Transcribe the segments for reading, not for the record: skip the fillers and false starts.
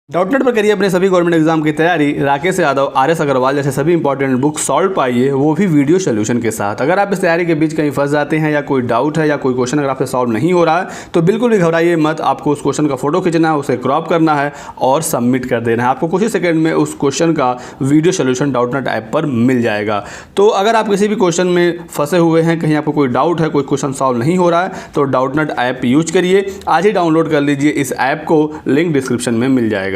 Doubtnut पर करिए अपने सभी गवर्नमेंट एग्जाम की तैयारी। राकेश यादव, आर.एस. अग्रवाल जैसे सभी इंपॉर्टेंट बुक सॉल्व पाइए, वो भी वीडियो सोल्यूशन के साथ। अगर आप इस तैयारी के बीच कहीं फंस जाते हैं या कोई डाउट है या कोई क्वेश्चन अगर आपसे सॉल्व नहीं हो रहा है तो बिल्कुल भी घबराइए मत। आपको उस क्वेश्चन का फोटो खींचना है, उसे क्रॉप करना है और सबमिट कर देना है। आपको कुछ ही सेकंड में उस क्वेश्चन का वीडियो सोल्यूशन डाउटनेट ऐप पर मिल जाएगा। तो अगर आप किसी भी क्वेश्चन में फंसे हुए हैं, कहीं आपको कोई डाउट है, कोई क्वेश्चन सॉल्व नहीं हो रहा है, तो डाउटनेट ऐप यूज करिए। आज ही डाउनलोड कर लीजिए इस ऐप को, लिंक डिस्क्रिप्शन में मिल जाएगा।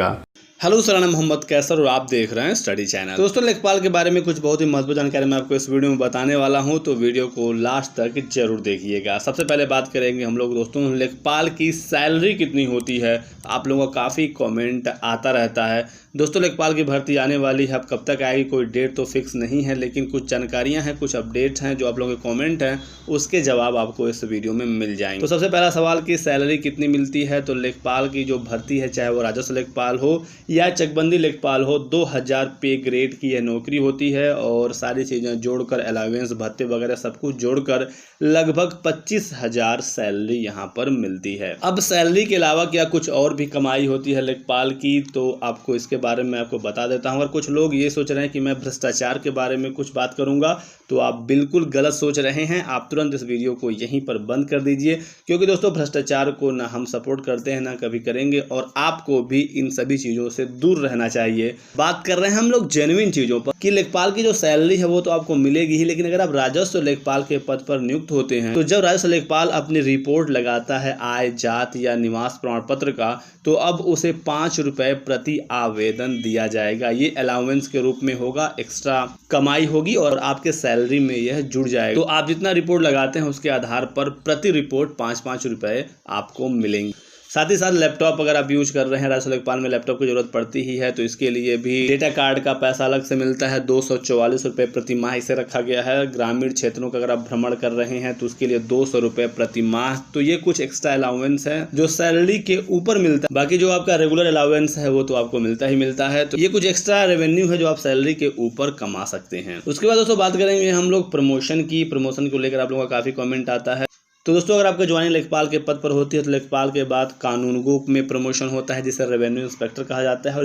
हेलो सर, मैं मोहम्मद कैसर और आप देख रहे हैं स्टडी चैनल। दोस्तों, लेखपाल के बारे में कुछ बहुत ही महत्वपूर्ण जानकारी मैं आपको इस वीडियो में बताने वाला हूं, तो वीडियो को लास्ट तक जरूर देखिएगा। सबसे पहले बात करेंगे हम लोग दोस्तों लेखपाल की सैलरी कितनी होती है। आप लोगों का काफ़ी कमेंट आता रहता है दोस्तों, लेखपाल की भर्ती आने वाली है, अब कब तक आएगी कोई डेट तो फिक्स नहीं है, लेकिन कुछ जानकारियां हैं, कुछ अपडेट्स हैं जो आप लोगों के कमेंट हैं उसके जवाब आपको इस वीडियो में मिल जाएंगे। तो सबसे पहला सवाल कि सैलरी कितनी मिलती है, तो लेखपाल की जो भर्ती है, चाहे वो राजस्व लेखपाल हो या चकबंदी लेखपाल हो, 2000 पे ग्रेड की यह नौकरी होती है और सारी चीज़ें जोड़कर अलावेंस भत्ते वगैरह सब कुछ जोड़कर लगभग 25,000 सैलरी यहाँ पर मिलती है। अब सैलरी के अलावा क्या कुछ और भी कमाई होती है लेखपाल की, तो आपको इसके बारे में आपको बता देता हूँ। और कुछ लोग ये सोच रहे हैं कि मैं भ्रष्टाचार के बारे में कुछ बात करूँगा, तो आप बिल्कुल गलत सोच रहे हैं। आप तुरंत इस वीडियो को यहीं पर बंद कर दीजिए, क्योंकि दोस्तों भ्रष्टाचार को ना हम सपोर्ट करते हैं ना कभी करेंगे, और आपको भी इन सभी चीज़ों से दूर रहना चाहिए। बात कर रहे हैं हम लोग जेन्युइन चीज़ों पर कि लेखपाल की जो सैलरी है वो तो आपको मिलेगी ही, लेकिन अगर आप राजस्व लेखपाल के पद पर नियुक्त होते हैं तो जब राजस्व लेखपाल अपनी रिपोर्ट लगाता है आय, जात या निवास प्रमाण पत्र का, तो अब उसे 5 रुपये प्रति आवेदन दिया जाएगा। ये अलाउंस के रूप में होगा, एक्स्ट्रा कमाई होगी और आपके सैलरी में यह जुड़ जाएगा। तो आप जितना रिपोर्ट लगाते हैं उसके आधार पर प्रति रिपोर्ट 5-5 रुपये आपको मिलेंगे। साथ ही साथ लैपटॉप अगर आप यूज कर रहे हैं, राजस्व लेखपाल में लैपटॉप की जरूरत पड़ती ही है, तो इसके लिए भी डेटा कार्ड का पैसा अलग से मिलता है। 244 रुपये प्रति माह इसे रखा गया है। ग्रामीण क्षेत्रों का अगर आप भ्रमण कर रहे हैं तो उसके लिए 200 रुपये प्रति माह। तो ये कुछ एक्स्ट्रा अलाउंस है जो सैलरी के ऊपर मिलता है। बाकी जो आपका रेगुलर अलाउंस है वो तो आपको मिलता ही मिलता है। तो ये कुछ एक्स्ट्रा रेवेन्यू है जो आप सैलरी के ऊपर कमा सकते हैं। उसके बाद दोस्तों बात करेंगे हम लोग प्रमोशन की। प्रमोशन को लेकर आप लोगों का काफी कमेंट आता है। तो दोस्तों, अगर आपका ज्वाइनिंग लेखपाल के पद पर होती है तो लेखपाल के बाद कानूनगो में प्रमोशन होता है, जिसे रेवेन्यू इंस्पेक्टर कहा जाता है,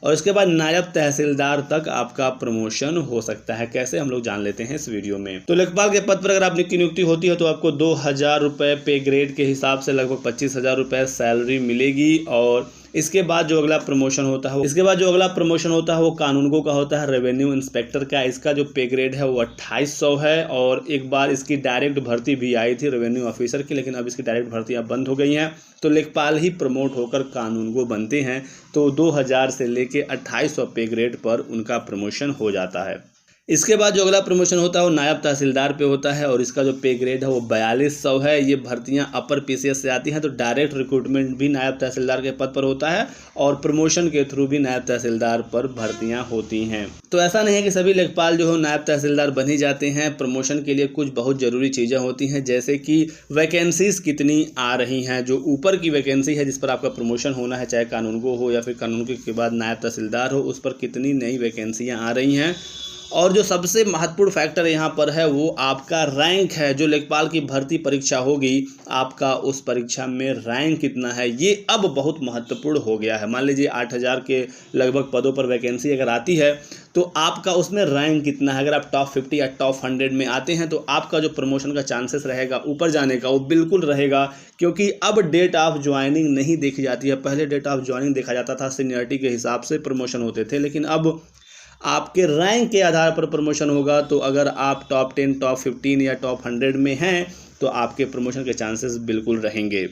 और इसके बाद नायब तहसीलदार तक आपका प्रमोशन हो सकता है। कैसे, हम लोग जान लेते हैं इस वीडियो में। तो लेखपाल के पद पर अगर आपकी नियुक्ति होती है तो आपको 2000 रुपये पे ग्रेड के हिसाब से लगभग 25,000 रुपये सैलरी मिलेगी। और इसके बाद जो अगला प्रमोशन होता है वो कानूनगो का होता है, रेवेन्यू इंस्पेक्टर का। इसका जो पे ग्रेड है वो 2800 है। और एक बार इसकी डायरेक्ट भर्ती भी आई थी रेवेन्यू ऑफिसर की, लेकिन अब इसकी डायरेक्ट भर्ती अब बंद हो गई हैं। तो लेखपाल ही प्रमोट होकर कानूनगो बनते हैं। तो 2000 से लेके 2800 पे ग्रेड पर उनका प्रमोशन हो जाता है। इसके बाद जो अगला प्रमोशन होता है वो नायब तहसीलदार पे होता है और इसका जो पे ग्रेड है वो 4200 है। ये भर्तियां अपर पीसीएस से आती हैं, तो डायरेक्ट रिक्रूटमेंट भी नायब तहसीलदार के पद पर होता है और प्रमोशन के थ्रू भी नायब तहसीलदार पर भर्तियां होती हैं। तो ऐसा नहीं है कि सभी लेखपाल जो हो नायब तहसीलदार बन ही जाते हैं। प्रमोशन के लिए कुछ बहुत ज़रूरी चीज़ें होती हैं, जैसे कि वैकेंसीज कितनी आ रही हैं। जो ऊपर की वैकेंसी है जिस पर आपका प्रमोशन होना है, चाहे कानूनगो हो या फिर कानूनगो के बाद नायब तहसीलदार हो, उस पर कितनी नई वैकेंसियाँ आ रही हैं। और जो सबसे महत्वपूर्ण फैक्टर यहाँ पर है वो आपका रैंक है। जो लेखपाल की भर्ती परीक्षा होगी, आपका उस परीक्षा में रैंक कितना है, ये अब बहुत महत्वपूर्ण हो गया है। मान लीजिए 8000 के लगभग पदों पर वैकेंसी अगर आती है तो आपका उसमें रैंक कितना है। अगर आप टॉप 50 या टॉप 100 में आते हैं तो आपका जो प्रमोशन का चांसेस रहेगा ऊपर जाने का वो बिल्कुल रहेगा, क्योंकि अब डेट ऑफ ज्वाइनिंग नहीं देखी जाती है। पहले डेट ऑफ ज्वाइनिंग देखा जाता था, सीनियरिटी के हिसाब से प्रमोशन होते थे, लेकिन अब आपके रैंक के आधार पर प्रमोशन होगा। तो अगर आप टॉप 10, टॉप 15 या टॉप 100 में हैं तो आपके प्रमोशन के चांसेस बिल्कुल रहेंगे।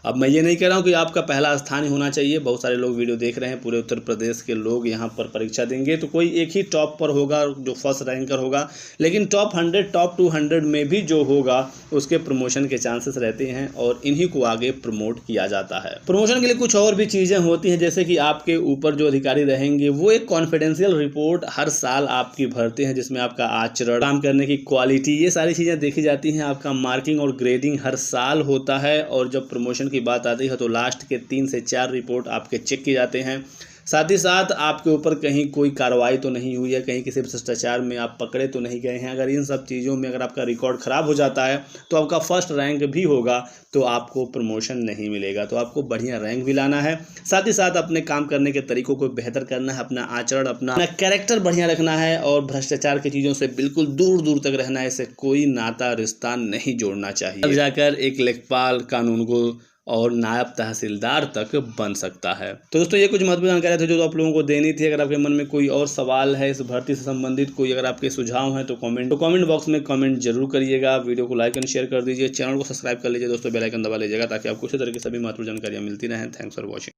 अब मैं ये नहीं कह रहा हूँ कि आपका पहला स्थान ही होना चाहिए। बहुत सारे लोग वीडियो देख रहे हैं, पूरे उत्तर प्रदेश के लोग यहाँ पर परीक्षा देंगे, तो कोई एक ही टॉप पर होगा जो फर्स्ट रैंकर होगा, लेकिन टॉप 100, टॉप 200 में भी जो होगा उसके प्रमोशन के चांसेस रहते हैं और इन्हीं को आगे प्रमोट किया जाता है। प्रमोशन के लिए कुछ और भी चीज़ें होती हैं, जैसे कि आपके ऊपर जो अधिकारी रहेंगे वो एक कॉन्फिडेंशियल रिपोर्ट हर साल आपकी भरते हैं, जिसमें आपका आचरण, काम करने की क्वालिटी, ये सारी चीज़ें देखी जाती हैं। आपका मार्किंग और ग्रेडिंग हर साल होता है और जब प्रमोशन की बात आती है तो लास्ट के 3 से 4 रिपोर्ट आपके चेक किए जाते हैं। साथ ही साथ आपके ऊपर कहीं कोई कार्रवाई तो नहीं हुई है, कहीं किसी भ्रष्टाचार में आप पकड़े तो नहीं गए हैं। अगर इन सब चीज़ों में अगर आपका रिकॉर्ड ख़राब हो जाता है तो आपका फर्स्ट रैंक भी होगा तो आपको प्रमोशन नहीं मिलेगा। तो आपको बढ़िया रैंक भी लाना है, साथ ही साथ अपने काम करने के तरीकों को बेहतर करना है, अपना आचरण अपना कैरेक्टर बढ़िया रखना है और भ्रष्टाचार की चीज़ों से बिल्कुल दूर दूर तक रहना है। इससे कोई नाता रिश्ता नहीं जोड़ना चाहिए, तब जाकर एक लेखपाल कानून को और नायब तहसीलदार तक बन सकता है। तो दोस्तों ये कुछ महत्वपूर्ण जानकारी थी जो आप लोगों को देनी थी। अगर आपके मन में कोई और सवाल है इस भर्ती से संबंधित, कोई अगर आपके सुझाव हैं तो कमेंट बॉक्स में कमेंट जरूर करिएगा। वीडियो को लाइक एंड शेयर कर दीजिए, चैनल को सब्सक्राइब कर लीजिए दोस्तों, बेल आइकन दबा लीजिएगा ताकि आपको इसी तरह की सभी महत्वपूर्ण जानकारियाँ मिलती रहें। Thanks for watching.